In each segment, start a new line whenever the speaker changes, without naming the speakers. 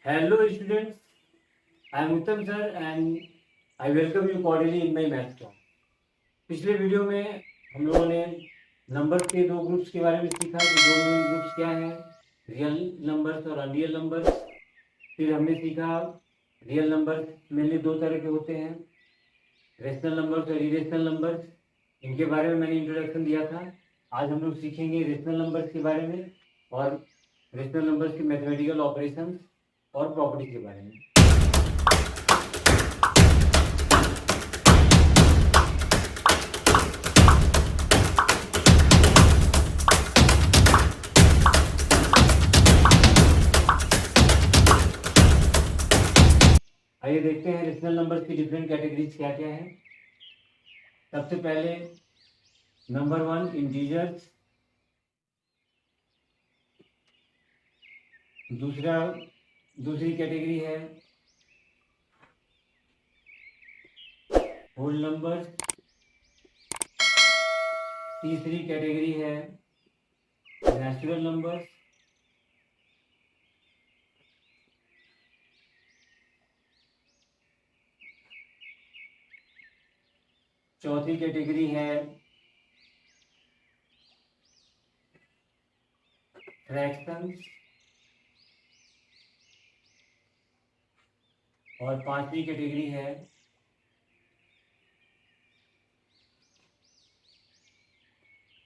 Hello students, I am Uttam sir and I welcome you cordially in my math class. पिछले video में हम लोगों ने number के दो ग्रुप्स के बारे में सीखा कि दो मेन ग्रुप्स क्या हैं, रियल नंबर्स और अनरियल नंबर्स। फिर हमने सीखा रियल नंबर्स मेनली दो तरह के होते हैं, रेशनल नंबर्स और इरेशनल नंबर्स। इनके बारे में मैंने इंट्रोडक्शन दिया था। आज हम लोग सीखेंगे रेशनल नंबर्स के बारे में और रेशनल नंबर्स के मैथमेटिकल ऑपरेशंस और प्रॉपर्टी के बारे में। आइए देखते हैं रेशनल नंबर्स की डिफरेंट कैटेगरीज क्या क्या है। सबसे पहले नंबर वन इंटीजर्स, दूसरी कैटेगरी है होल नंबर्स, तीसरी कैटेगरी है नेचुरल नंबर्स, चौथी कैटेगरी है फ्रैक्शंस और पांचवी कैटेगरी है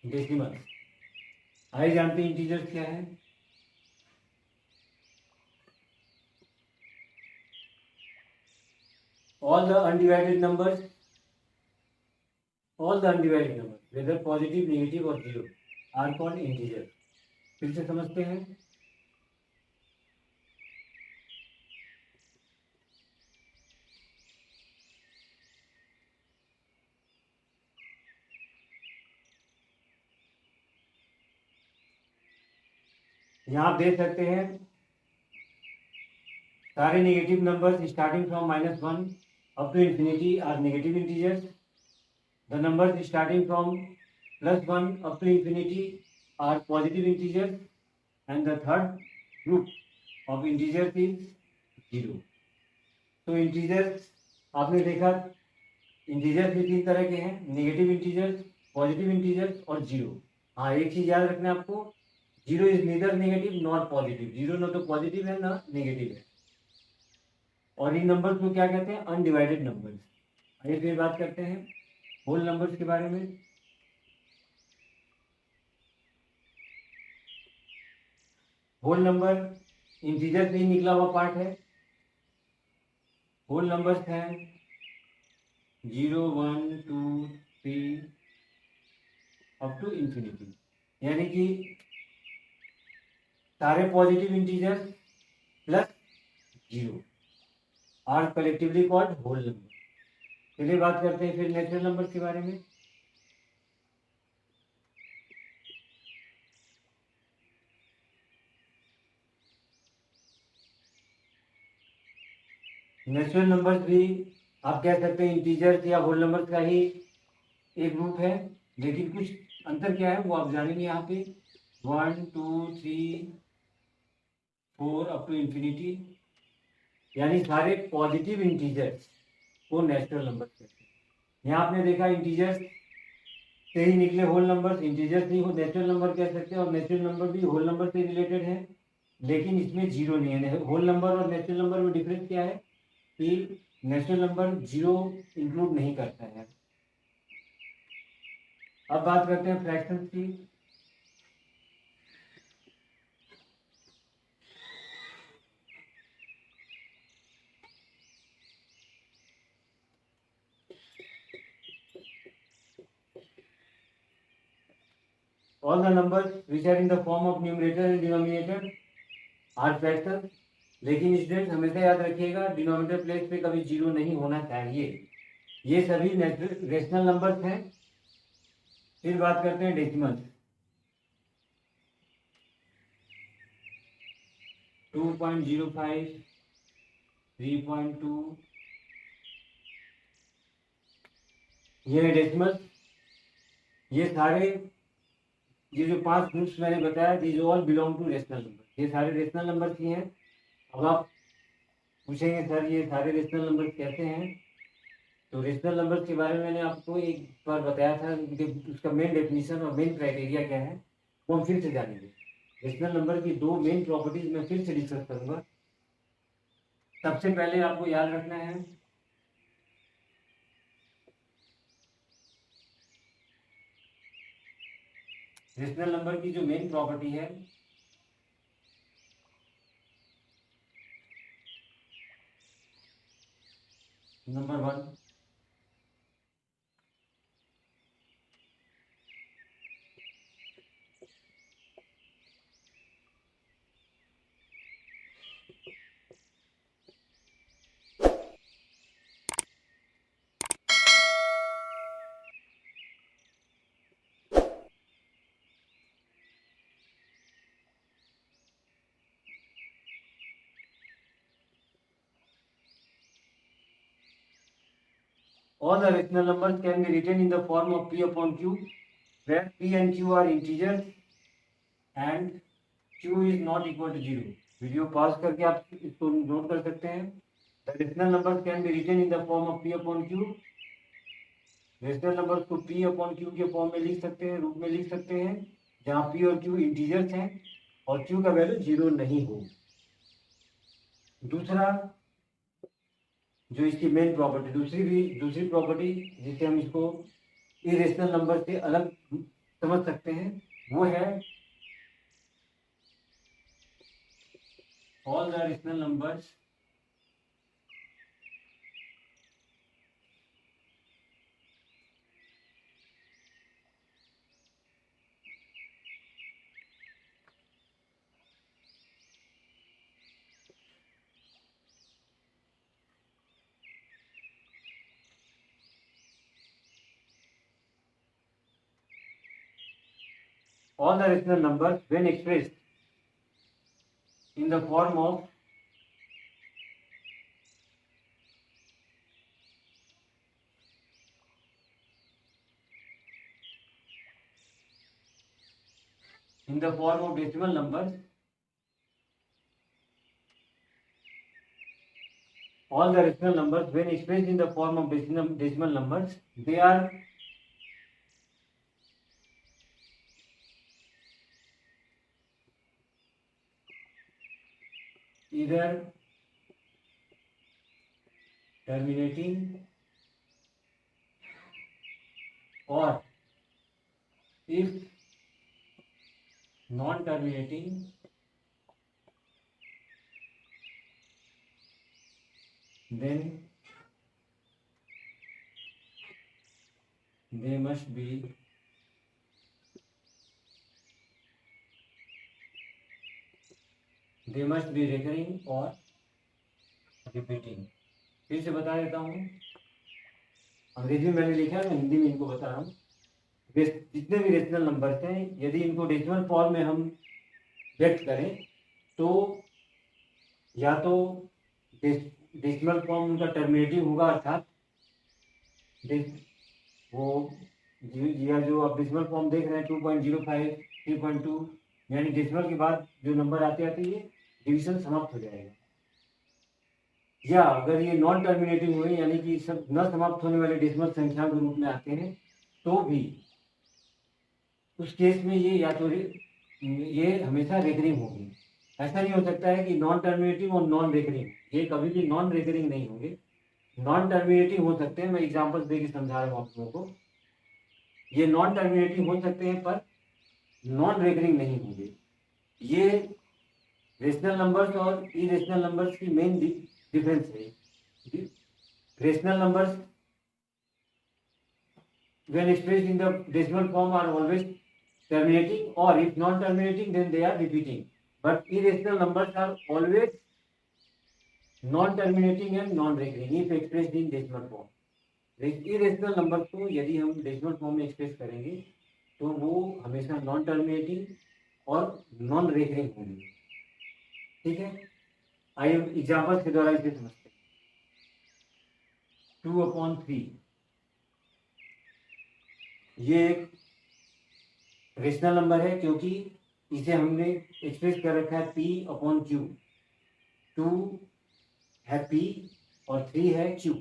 डेसिमल। आइए जानते हैं इंटीजर्स क्या है। all the undivided numbers whether positive, negative और zero are called integers। फिर से समझते हैं। यहाँ आप देख सकते हैं सारे negative numbers starting from -1 up to infinity are negative integers. The numbers starting from +1 up to infinity are positive integers and the third group of integers is 0। तो इंटीजर्स आपने देखा, इंटीजर्स भी तीन तरह के हैं, नेगेटिव इंटीजर्स, पॉजिटिव इंटीजर्स और 0। हाँ, एक चीज याद रखना है आपको, 0 is neither negative nor positive. 0 ना तो पॉजिटिव है ना नेगेटिव है। और इन नंबर्स को क्या कहते हैं? Undivided numbers. आइए फिर बात करते हैं होल नंबर्स के बारे में। होल नंबर इंटीजर से ही निकला हुआ पार्ट है। होल नंबर्स हैं 0, 1, 2, 3 अप टू इंफिनिटी, यानी कि सारे positive integers plus 0 are collectively called whole number. चलिए बात करते हैं फिर नेचुरल नंबर के बारे में। नेचुरल नंबर्स भी आप कह सकते हैं इंटीजर्स या होल नंबर्स का ही एक ग्रुप है, लेकिन कुछ अंतर क्या है वो आप जानेंगे यहाँ पे। 1, 2, 3, 4 अप टू इंफिनिटी, यानी सारे पॉजिटिव इंटीजर्स को नेचुरल नंबर कहते हैं। यहाँ आपने देखा इंटीजर्स से ही निकले होल नंबर्स, इंटीजर्स ही नेचुरल नंबर कह सकते हैं और नेचुरल नंबर भी होल नंबर से रिलेटेड है, लेकिन इसमें 0 नहीं है। होल नंबर और नेचुरल नंबर में डिफरेंस क्या है कि नेचुरल नंबर 0 इंक्लूड नहीं करता है। अब बात करते हैं फ्रैक्शंस की। All the numbers which are in the form of numerator and denominator are fractions। लेकिन स्टूडेंट हमेशा याद रखिएगा डिनोमिनेटर प्लेस पे कभी 0 नहीं होना चाहिए। ये सभी रेशनल नंबर्स हैं। फिर बात करते हैं डेसिमल्स। 2.05, 3.2, ये है डेसिमल्स। ये सारे जो 5 ग्रुप्स मैंने बताया, these all belong to rational number. ये सारे रेशनल नंबर ही हैं। अब आप पूछेंगे सर ये सारे रेशनल नंबर कैसे हैं। तो रेशनल नंबर्स के बारे में मैंने आपको एक बार बताया था, उसका मेन डेफिनेशन और मेन क्राइटेरिया क्या है वो हम फिर से जानेंगे। रेशनल नंबर की दो मेन प्रॉपर्टीज मैं फिर से डिस्कस करूंगा। सबसे पहले आपको याद रखना है रेशनल नंबर की जो मेन प्रॉपर्टी है number 1, all the rational numbers can be written in the form of p upon q, where p and q are integers and q is not equal to 0। Video pause करके आप इसको note कर सकते हैं। The rational numbers can be written in the form of p upon q। Rational numbers को p upon q के form में लिख सकते हैं, रूप में लिख सकते हैं, जहां p और q इंटीजर्स हैं और q का वैल्यू 0 नहीं हो। दूसरा जो इसकी मेन प्रॉपर्टी, दूसरी प्रॉपर्टी जिससे हम इसको इरेशनल नंबर से अलग समझ सकते हैं वो है all the rational numbers all the rational numbers when expressed in the form of decimal numbers, all the rational numbers when expressed in the form of decimal numbers, they are either terminating or if non-terminating then they must be recurring or repeating। फिर से बता देता हूँ, अंग्रेजी में मैंने लिखा है, मैं हिंदी में इनको बता रहा हूँ। जितने भी रेशनल नंबर्स हैं यदि इनको डेसिमल फॉर्म में हम व्यक्त करें तो या तो डेसिमल फॉर्म उनका टर्मिनेटिव होगा, अर्थात वो या जो आप डेसिमल फॉर्म देख रहे हैं 2.05, 3.2, यानी डेसिमल के बाद जो नंबर आते आते ये डिवीजन समाप्त हो जाएगा। या अगर ये नॉन टर्मिनेटिव हुए यानी कि सब न समाप्त होने वाले डेसिमल संख्या के रूप में आते हैं तो भी उस केस में ये या तो ये हमेशा रेकरिंग होगी। ऐसा नहीं हो सकता है कि नॉन टर्मिनेटिव और नॉन रेकरिंग, ये कभी भी नॉन रेकरिंग नहीं होंगे। नॉन टर्मिनेटिव हो सकते हैं, मैं एग्जांपल्स देके समझा रहा हूँ आप लोगों को। ये नॉन टर्मिनेटिव हो सकते हैं पर नॉन रेकरिंग नहीं होंगे। ये रेशनल नंबर्स और इरेशनल नंबर्स की मेन डिफरेंस है। Rational numbers when expressed in the decimal form are always terminating, or if non terminating then they are repeating, but irrational numbers are always non terminating and non recurring if expressed in decimal form। Irrational number को यदि हम decimal form में express करेंगे तो वो हमेशा non terminating और non recurring होंगे। ठीक है, आइए एग्जाम्पल्स के द्वारा इसे समझते हैं। 2/3 ये एक रेशनल नंबर है क्योंकि इसे हमने एक्सप्रेस कर रखा है p/q। 2 है P और 3 है Q।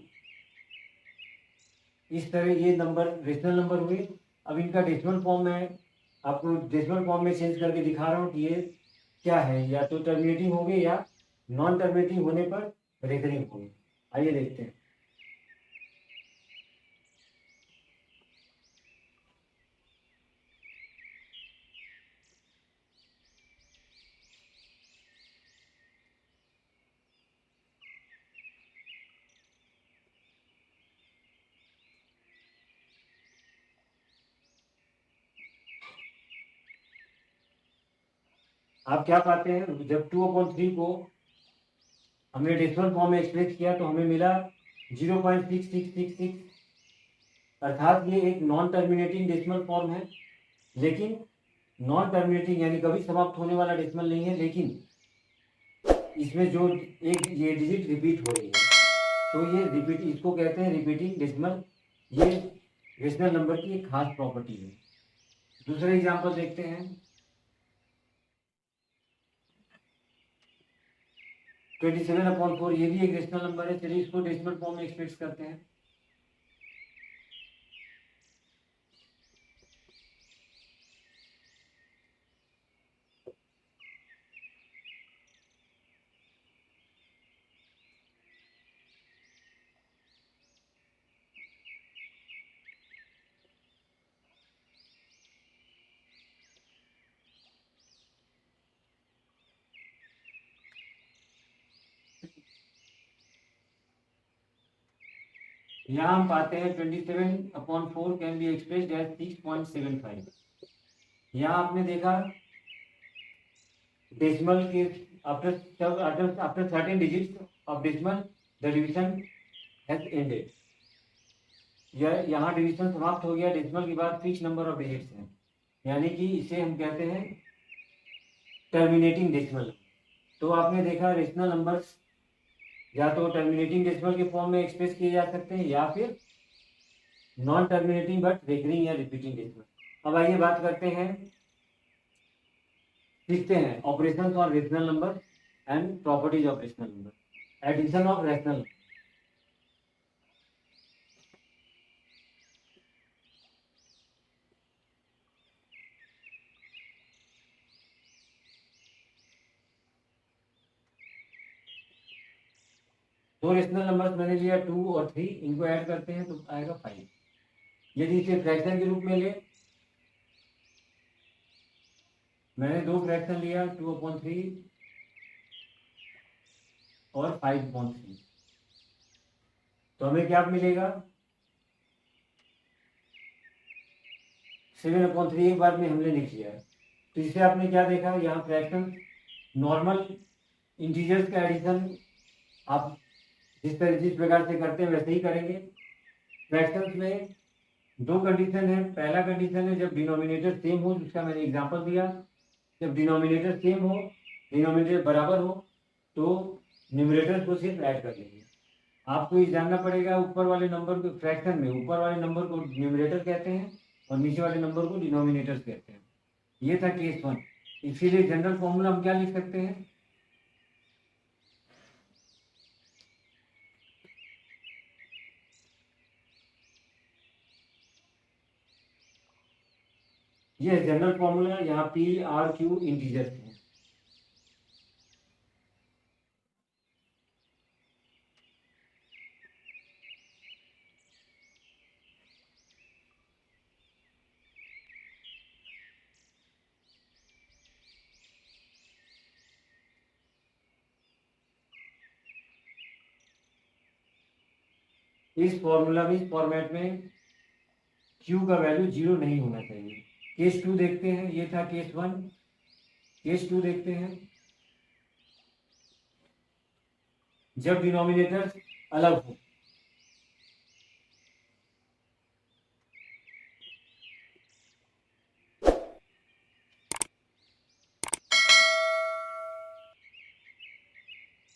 इस तरह ये नंबर रेशनल नंबर हुए। अब इनका डेसिमल फॉर्म में आपको डेसिमल फॉर्म में चेंज करके दिखा रहा हूँ कि ये क्या है, या तो टर्मिनेटिंग होंगे या नॉन टर्मिनेटिंग होने पर रेकरिंग होंगे। आइए देखते हैं। आप क्या पाते हैं, जब 2/3 को हमने डेसिमल फॉर्म में एक्सप्रेस किया तो हमें मिला 0.6666, अर्थात ये एक नॉन टर्मिनेटिंग डेसिमल फॉर्म है। लेकिन नॉन टर्मिनेटिंग यानी कभी समाप्त होने वाला डेसिमल नहीं है, लेकिन इसमें जो एक ये डिजिट रिपीट हो रही है, तो ये रिपीट, इसको कहते हैं रिपीटिंग डेसिमल। ये रेशनल नंबर की एक खास प्रॉपर्टी है। दूसरा एग्जांपल देखते हैं। 27/4 ये भी एक रेशनल नंबर है। चलिए इसको डेसिमल फॉर्म में एक्सप्रेस करते हैं। यहाँ हम पाते हैं 27/4 कैन बी एक्सप्रेस्ड एज 6.75। यहाँ आपने देखा डेसिमल के after certain digits of decimal the division has ended. यह यहाँ डिवीजन समाप्त हो गया, डेसिमल के बाद फिक्स नंबर ऑफ डिजिट्स हैं, यानी कि इसे हम कहते हैं टर्मिनेटिंग डेसिमल। तो आपने देखा रेशनल नंबर्स या तो टर्मिनेटिंग डेसिमल के फॉर्म में एक्सप्रेस किए जा सकते हैं या फिर नॉन टर्मिनेटिंग बट रेकरिंग या रिपीटिंग डेसिमल। अब आइए बात करते हैं, सीखते हैं operations on rational number and properties of rational number. Addition of rational. दो रेशनल नंबर्स मैंने लिया 2 और 3, इनको ऐड करते हैं तो आएगा 5। यदि इसे फ्रैक्शन के रूप में ले, मैंने दो फ्रैक्शन लिया 2/3 और 5/3, तो हमें क्या मिलेगा 7/3 एक बार में हमने लिख लिया है। तो इससे आपने क्या देखा, यहाँ फ्रैक्शन नॉर्मल इंटीजर्स का एडिशन आप जिस प्रकार से करते हैं वैसे ही करेंगे। फ्रैक्शंस में दो कंडीशन है। पहला कंडीशन है जब डिनोमिनेटर सेम हो, जिसका मैंने एग्जांपल दिया। जब डिनोमिनेटर सेम हो, डिनोमिनेटर बराबर हो, तो न्यूमरेटर को सिर्फ ऐड कर लेंगे। आपको ये जानना पड़ेगा, ऊपर वाले नंबर को फ्रैक्शन में ऊपर वाले नंबर को न्यूमरेटर कहते हैं और नीचे वाले नंबर को डिनोमिनेटर कहते हैं। ये था केस 1। इसीलिए जनरल फॉर्मूला हम क्या लिख सकते हैं, ये जनरल फॉर्मूला। यहाँ P R Q इंटीजर्स हैं। इस फॉर्मूला में, इस फॉर्मेट में Q का वैल्यू 0 नहीं होना चाहिए। केस 2 देखते हैं, ये था केस 1। केस 2 देखते हैं। जब डिनोमिनेटर अलग हो,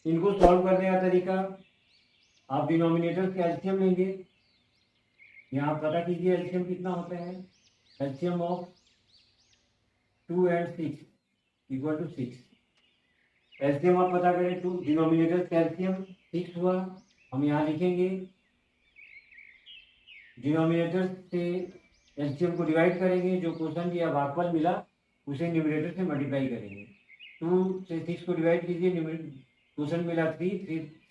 इनको सॉल्व करने का तरीका, आप डिनोमिनेटर के एलसीएम लेंगे। यहाँ पता कीजिए एलसीएम कितना होता है। LCM of 2 and 6 = 6। एलसीएम आप पता करें, 2 डिनोमिनेटर का एलसीएम 6 हुआ। हम यहाँ लिखेंगे डिनोमिनेटर से एलसीएम को डिवाइड करेंगे, जो क्वेश्चन या भागफल मिला उसे न्यूमरेटर से मल्टीप्लाई करेंगे। 2 से 6 को डिवाइड कीजिए, क्वेश्चन मिला 3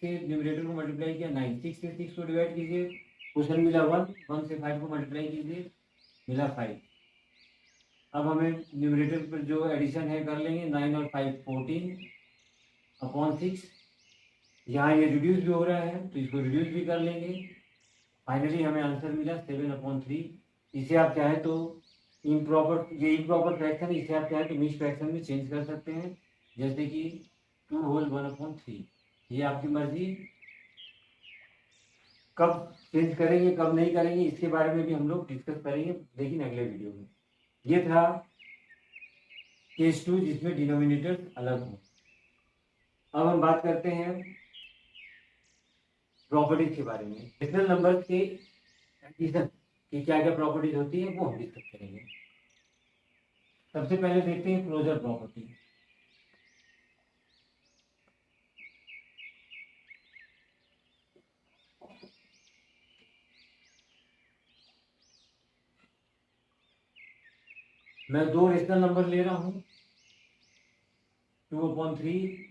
से न्यूमरेटर को मल्टीप्लाई किया 9। 6 से 6 को डिवाइड कीजिए, क्वेश्चन मिला 1 से 5 को मल्टीप्लाई कीजिए, मिला 5। अब हमें न्यूमरेटर पर जो एडिशन है कर लेंगे, 9 और 5 14/6। यहाँ ये रिड्यूस भी हो रहा है तो इसको रिड्यूस भी कर लेंगे। फाइनली हमें आंसर मिला 7/3। इसे आप चाहे तो इम्प्रॉपर फ्रैक्शन, इसे आप चाहे तो मिक्स फ्रैक्शन में चेंज कर सकते हैं, जैसे कि 2/1/3। ये आपकी मर्जी, कब चेंज करेंगे कब नहीं करेंगे इसके बारे में भी हम लोग डिस्कस करेंगे, लेकिन अगले वीडियो में। ये था केस 2 जिसमें डिनोमिनेटर अलग हो। अब हम बात करते हैं प्रॉपर्टीज के बारे में। रेशनल नंबर के एडिशन की क्या क्या प्रॉपर्टीज होती है वो हम डिस्कस करेंगे। सबसे पहले देखते हैं क्लोजर प्रॉपर्टी। मैं 2 रेशनल नंबर ले रहा हूं, 2/3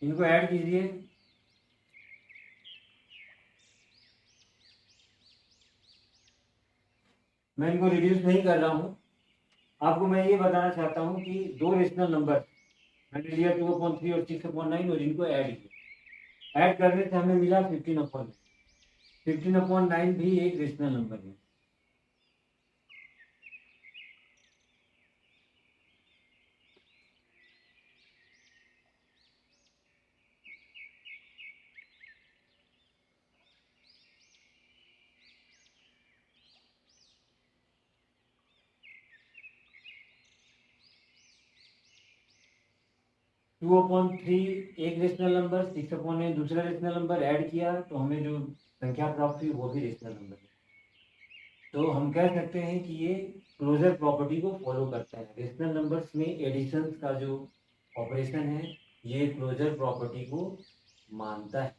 इनको ऐड कीजिए। मैं इनको रिड्यूस नहीं कर रहा हूं, आपको मैं ये बताना चाहता हूं कि 2 रेशनल नंबर मैंने लिया 2/3 और 6/9 और इनको ऐड किया। ऐड करने से हमें मिला 15/9। 15/9 भी एक रेशनल नंबर है। 2/3 एक रेशनल नंबर, 6/9 दूसरा रेशनल नंबर, ऐड किया तो हमें जो संख्या प्राप्त हुई वो भी रेशनल नंबर है। तो हम कह सकते हैं कि ये क्लोजर प्रॉपर्टी को फॉलो करता है। रेशनल नंबर्स में एडिशन का जो ऑपरेशन है ये क्लोजर प्रॉपर्टी को मानता है,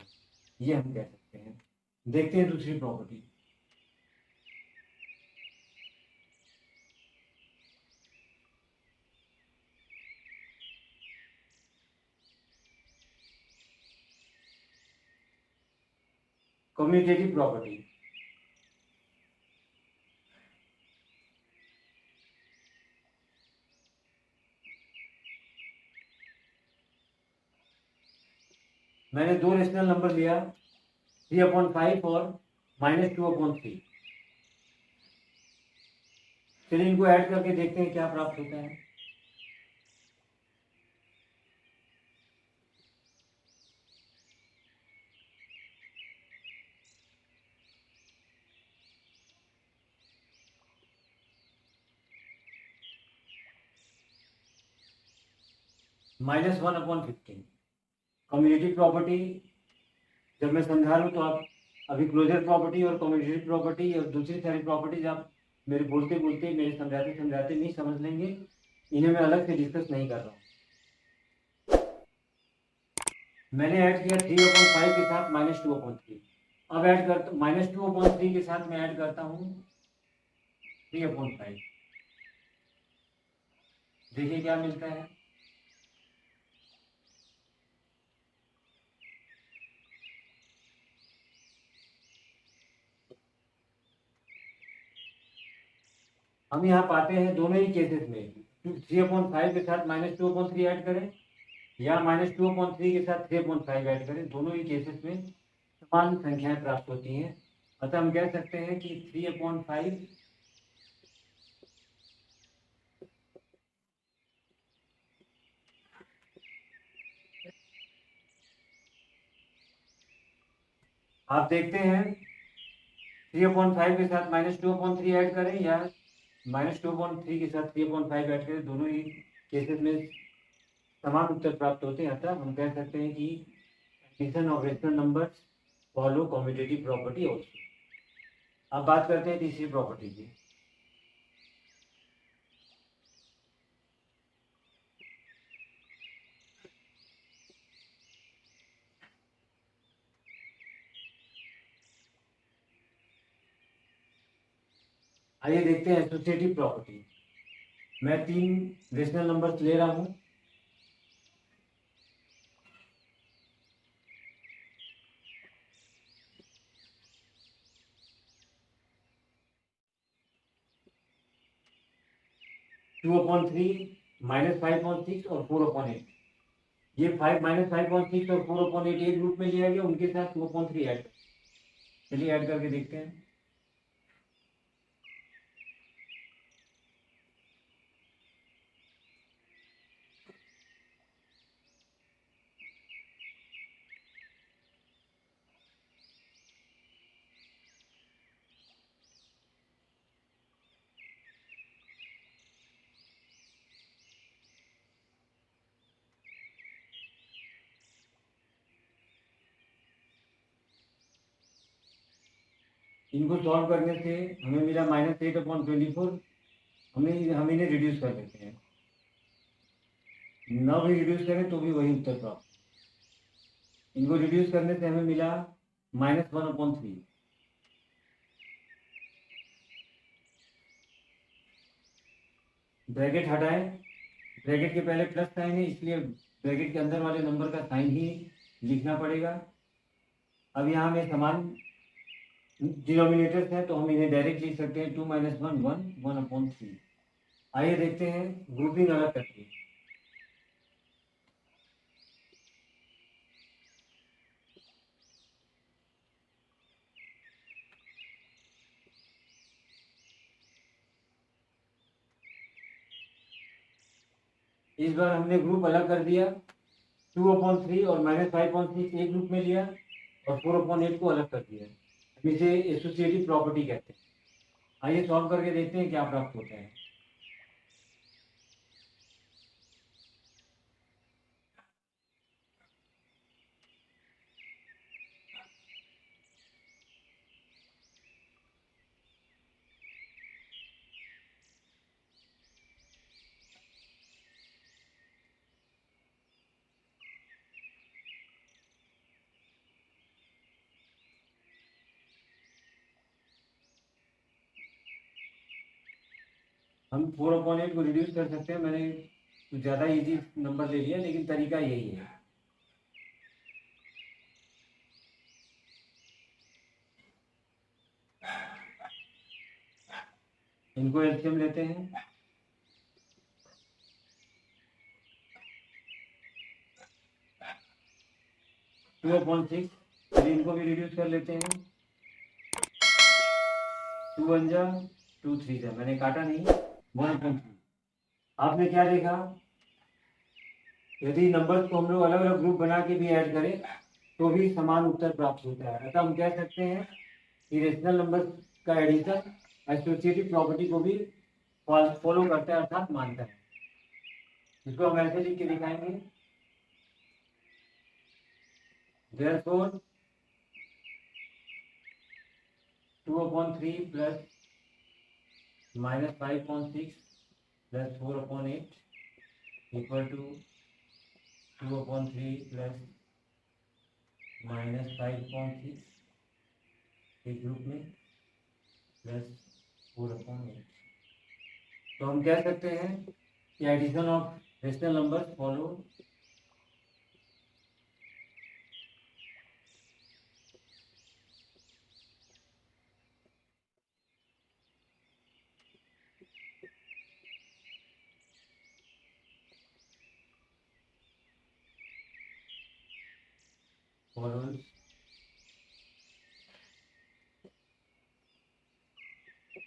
ये हम कह सकते हैं। देखते हैं दूसरी प्रॉपर्टी। Commutative property. मैंने 2 रेशनल नंबर लिया, 3/5 और -2/3। चलिए इनको ऐड करके देखते हैं क्या प्राप्त होता है। -1/15। कम्यूटेटिव प्रॉपर्टी जब मैं समझा लूँ तो आप अभी क्लोजर प्रॉपर्टी और कम्यूटेटिव प्रॉपर्टी और दूसरी सारी प्रॉपर्टीज आप मेरे बोलते बोलते मेरे समझाते समझाते नहीं समझ लेंगे, इन्हें मैं अलग से डिस्कस नहीं कर रहा हूँ। मैंने ऐड किया 3/5 के साथ -2/3। अब ऐड करता -2/3 के साथ मैं ऐड करता हूँ 3/5। देखिए क्या मिलता है। हम यहाँ पाते हैं दोनों ही केसेस में 3/5 के साथ -2/3 ऐड करें या -2/3 के साथ 3/5 ऐड करें, दोनों ही केसेस में समान संख्याएं प्राप्त होती हैं। अतः हम कह सकते हैं कि 3/5 आप देखते हैं 3/5 के साथ -2/3 ऐड करें या -2/3 के साथ 3/5 ऐड करें, दोनों ही केसेस में समान उत्तर प्राप्त होते हैं। अतः हम कह सकते हैं कि addition of rational numbers follow commutative property also. अब बात करते हैं तीसरी प्रॉपर्टी की। आइए देखते हैं एसोसिएटिव प्रॉपर्टी। मैं 3 रेशनल नंबर्स ले रहा हूं। (2/3, -5/6 और 4/8। ये 5 -5/6 और 4/8 एक ग्रुप में लिया गया, उनके साथ 2/3 ऐड। चलिए ऐड करके देखते हैं। इनको सॉल्व करने से हमें मिला -8/24। हम इन्हें रिड्यूस कर देते हैं। ना भी रिड्यूस करें तो भी वही उत्तर प्राप्त। इनको रिड्यूस करने से हमें मिला -1/3। ब्रैकेट हटाएं। ब्रैकेट के पहले प्लस साइन है, इसलिए ब्रैकेट के अंदर वाले नंबर का साइन ही लिखना पड़ेगा। अब यहाँ में समान डिनोमिनेटर्स हैं, तो हम इन्हें डायरेक्ट लिख सकते हैं। 2 - 1 1 1/3। आइए देखते हैं ग्रुपिंग अलग करके। इस बार हमने ग्रुप अलग कर दिया। 2/3 और -5/6 एक ग्रुप में लिया और 4/8 को अलग कर दिया। इसे एसोसिएटिव प्रॉपर्टी कहते हैं। आइए सॉल्व करके देखते हैं क्या प्राप्त होता है। हम 4/8 को रिड्यूस कर सकते हैं। मैंने कुछ ज़्यादा इजी नंबर ले लिया, लेकिन तरीका यही है। इनको एलसीएम लेते हैं। 2/6। चलिए इनको भी रिड्यूस कर लेते हैं। 2 1 जा 2 3 जा, मैंने काटा नहीं। 1/3। आपने क्या देखा? यदि नंबर्स को हम लोग अलग अलग ग्रुप बना के भी ऐड करें तो भी समान उत्तर प्राप्त होता है। अतः हम कह सकते हैं कि रेशनल नंबर्स का एडिशन एसोसिएटिव प्रॉपर्टी को भी फॉलो करता है, अर्थात मानता है। इसको हम ऐसे लिख के दिखाएंगे। Therefore 2/3 plus -5/6 plus 4/8 equal to 2/3 plus -5/6 एक ग्रुप में प्लस 4/8। तो हम कह सकते हैं कि addition of rational numbers follow follows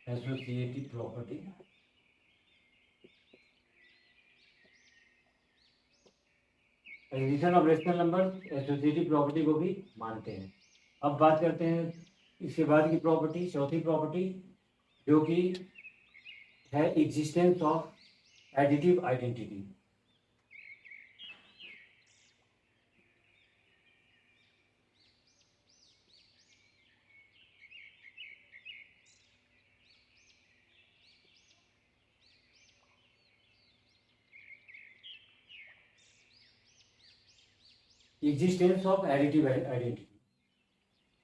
associative property। Addition of rational numbers associative property को भी मानते हैं। अब बात करते हैं इसके बाद की प्रॉपर्टी, चौथी प्रॉपर्टी, जो कि है existence of additive identity. Existence of additive identity.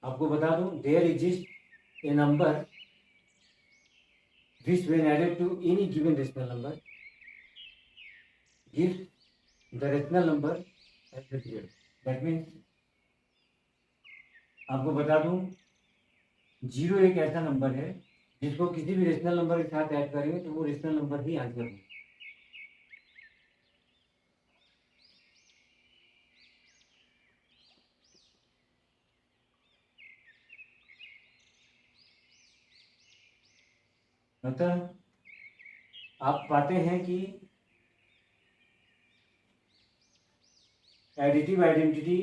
आपको बता दूं, there exist a number which when added to any given rational number gives the rational number as the result. That means आपको बता दूं, 0 एक ऐसा नंबर है जिसको किसी भी रेशनल नंबर के साथ ऐड करेंगे तो वो रेशनल नंबर ही आंसर होगा। मतलब आप पाते हैं कि एडिटिव आइडेंटिटी,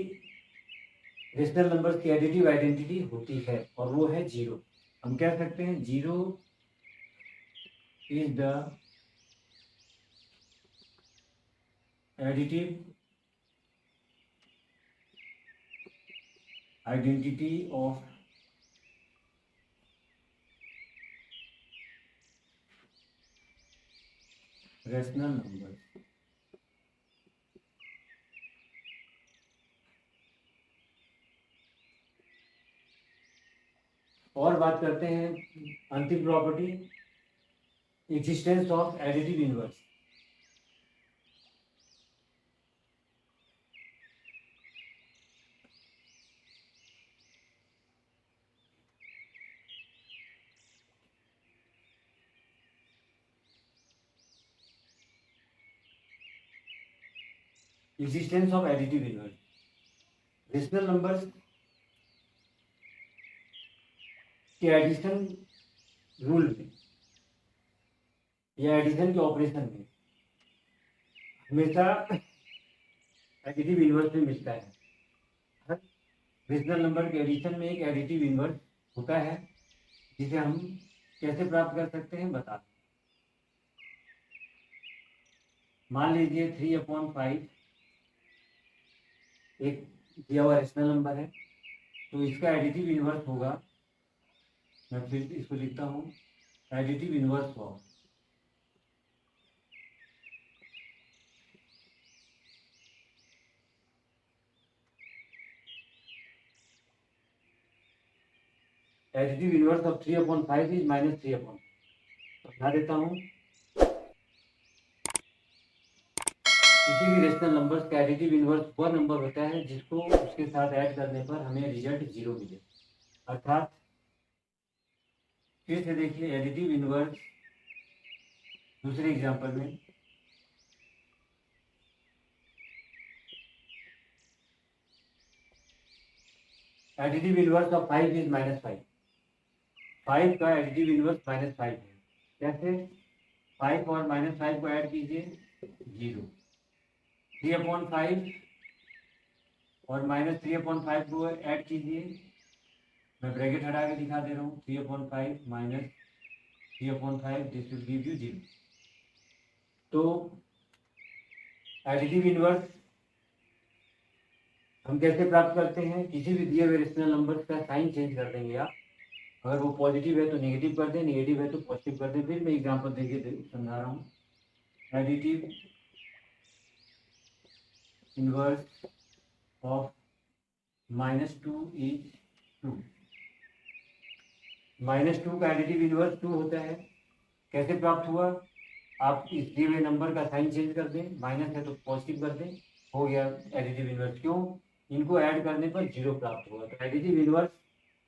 रेशनल नंबर्स की एडिटिव आइडेंटिटी होती है और वो है 0। हम कह सकते हैं 0 is the additive identity of rational number. और बात करते हैं अंतिम property, existence of additive inverse. Existence of additive inverse, rational numbers के एडिशन रूल में या एडिशन के ऑपरेशन में हमेशा एडिटिव इनवर्स में मिलता है। हर रेशनल नंबर के एडिशन में एक एडिटिव इनवर्स होता है, जिसे हम कैसे प्राप्त कर सकते हैं बता। मान लीजिए 3/5 एक दिया हुआ रेशनल नंबर है, तो इसका एडिटिव इनवर्स होगा, मैं फिर इसको लिखता हूँ, additive inverse of additive inverse of 3/5 is -3/5। समझा देता हूँ, किसी भी रेशनल नंबर्स का एडिटिव इनवर्स वह नंबर होता है जिसको उसके साथ ऐड करने पर हमें रिजल्ट 0 मिले। अर्थात फिर से देखिए, एडिटिव इनवर्स दूसरे एग्जांपल में एडिटिव इनवर्स ऑफ 5 इज -5। 5 का एडिटिव इनवर्स -5 है। कैसे? 5 और -5 को ऐड कीजिए, 0। 3/5 और -3/5 को ऐड कीजिए, मैं ब्रैकेट हटा के दिखा दे रहा हूँ, 3/5 -3/5, दिस विल गिव यू 0। तो एडिटिव इनवर्स हम कैसे प्राप्त करते हैं? किसी भी दिए हुए रेशनल नंबर का साइन चेंज कर देंगे आप। अगर वो पॉजिटिव है तो नेगेटिव कर दें, नेगेटिव है तो पॉजिटिव कर दें। फिर मैं एग्जांपल देखिए समझा रहा हूँ। Additive inverse of -2 is 2। -2 का एडिटिव इनवर्स 2 होता है। कैसे प्राप्त हुआ? आप इस दिए हुए नंबर का साइन चेंज कर दें, माइनस है तो पॉजिटिव कर दें, हो गया एडिटिव इनवर्स। क्यों? इनको ऐड करने पर 0 प्राप्त हुआ। तो additive inverse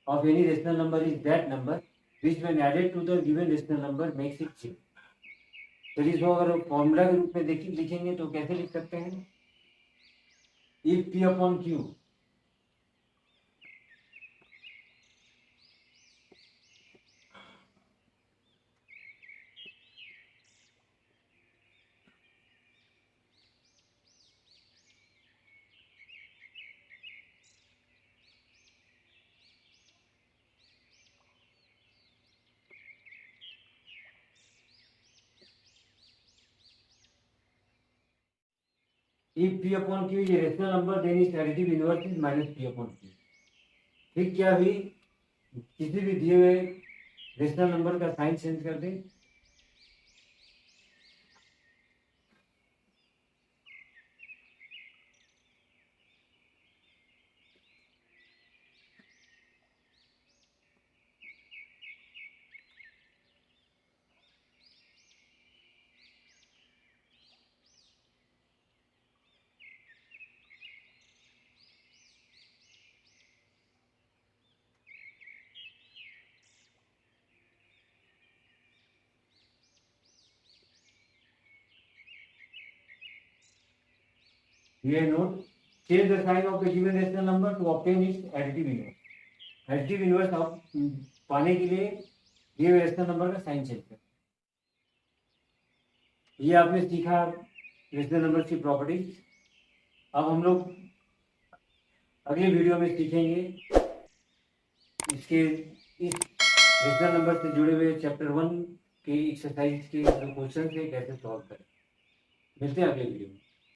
of any rational number is that number which when added to the given rational number makes it 0। तो इसको अगर फॉर्मूला के रूप में लिखेंगे तो कैसे लिख सकते हैं? If P/Q is a rational number, then its additive inverse is -P/Q। ठीक क्या हुई? किसी भी दिए हुए रेशनल नंबर का साइन चेंज कर दें, Here note, change the sign of the given rational number to obtain its additive inverse. Additive inverse आप पाने के लिए ये रेशनल नंबर का साइन चेंज करें। ये आपने सीखा रेशनल नंबर की प्रॉपर्टीज। अब हम लोग अगले वीडियो में सीखेंगे इसके इस रेशनल नंबर से जुड़े हुए चैप्टर 1 के एक्सरसाइज के जो क्वेश्चन है कैसे सॉल्व करें। मिलते हैं अगले वीडियो में।